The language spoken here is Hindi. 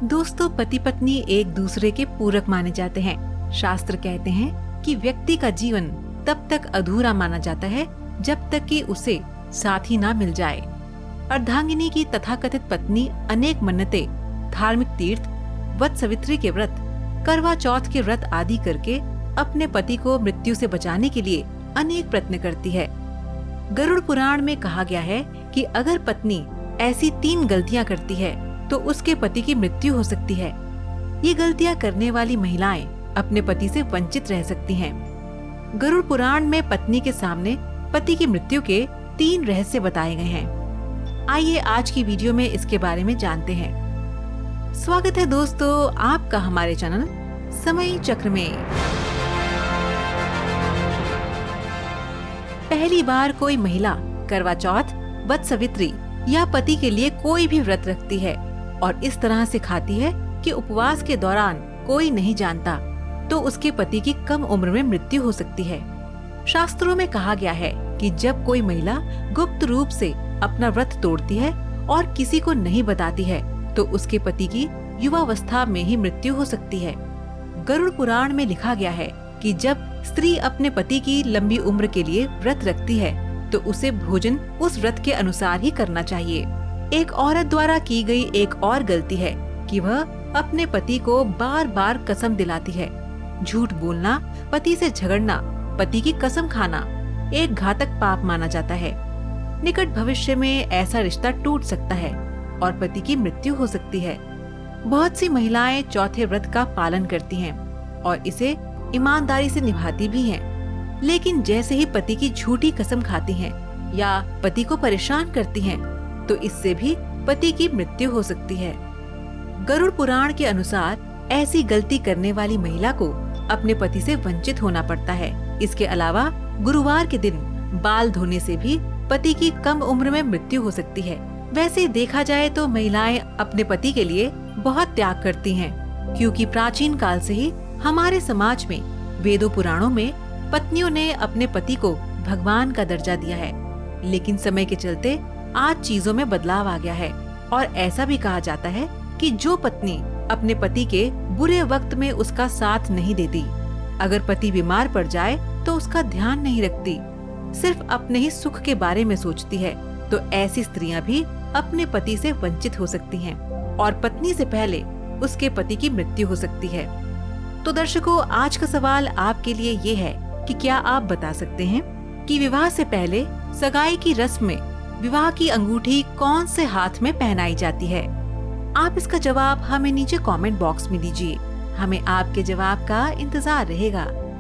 दोस्तों, पति पत्नी एक दूसरे के पूरक माने जाते हैं। शास्त्र कहते हैं कि व्यक्ति का जीवन तब तक अधूरा माना जाता है जब तक कि उसे साथी ना मिल जाए। अर्धांगिनी की तथाकथित पत्नी अनेक मन्नतें, धार्मिक तीर्थ, वट सावित्री के व्रत, करवा चौथ के व्रत आदि करके अपने पति को मृत्यु से बचाने के लिए अनेक प्रयत्न करती है। गरुड़ पुराण में कहा गया है कि अगर पत्नी ऐसी 3 गलतियां करती है तो उसके पति की मृत्यु हो सकती है। ये गलतियां करने वाली महिलाएं अपने पति से वंचित रह सकती हैं। गरुड़ पुराण में पत्नी के सामने पति की मृत्यु के 3 रहस्य बताए गए हैं। आइए आज की वीडियो में इसके बारे में जानते हैं। स्वागत है दोस्तों आपका हमारे चैनल समय चक्र में। पहली बार कोई महिला करवा चौथ, वट सावित्री या पति के लिए कोई भी व्रत रखती है और इस तरह से खाती है कि उपवास के दौरान कोई नहीं जानता, तो उसके पति की कम उम्र में मृत्यु हो सकती है। शास्त्रों में कहा गया है कि जब कोई महिला गुप्त रूप से अपना व्रत तोड़ती है और किसी को नहीं बताती है तो उसके पति की युवावस्था में ही मृत्यु हो सकती है। गरुड़ पुराण में लिखा गया है कि जब स्त्री अपने पति की लंबी उम्र के लिए व्रत रखती है तो उसे भोजन उस व्रत के अनुसार ही करना चाहिए। एक औरत द्वारा की गई एक और गलती है कि वह अपने पति को बार बार कसम दिलाती है। झूठ बोलना, पति से झगड़ना, पति की कसम खाना एक घातक पाप माना जाता है। निकट भविष्य में ऐसा रिश्ता टूट सकता है और पति की मृत्यु हो सकती है। बहुत सी महिलाएं चौथे व्रत का पालन करती हैं और इसे ईमानदारी से निभाती भी हैं। लेकिन जैसे ही पति की झूठी कसम खाती हैं या पति को परेशान करती हैं, तो इससे भी पति की मृत्यु हो सकती है। गरुड़ पुराण के अनुसार ऐसी गलती करने वाली महिला को अपने पति से वंचित होना पड़ता है। इसके अलावा गुरुवार के दिन बाल धोने से भी पति की कम उम्र में मृत्यु हो सकती है। वैसे देखा जाए तो महिलाएं अपने पति के लिए बहुत त्याग करती हैं, क्योंकि प्राचीन काल से ही हमारे समाज में वेदों पुराणों में पत्नियों ने अपने पति को भगवान का दर्जा दिया है। लेकिन समय के चलते आज चीजों में बदलाव आ गया है और ऐसा भी कहा जाता है कि जो पत्नी अपने पति के बुरे वक्त में उसका साथ नहीं देती, अगर पति बीमार पड़ जाए तो उसका ध्यान नहीं रखती, सिर्फ अपने ही सुख के बारे में सोचती है, तो ऐसी स्त्रियां भी अपने पति से वंचित हो सकती हैं और पत्नी से पहले उसके पति की मृत्यु हो सकती है। तो दर्शकों, आज का सवाल आपके लिए ये है कि क्या आप बता सकते हैं कि विवाह से पहले सगाई की रस्म में विवाह की अंगूठी कौन से हाथ में पहनाई जाती है? आप इसका जवाब हमें नीचे कमेंट बॉक्स में दीजिए। हमें आपके जवाब का इंतजार रहेगा।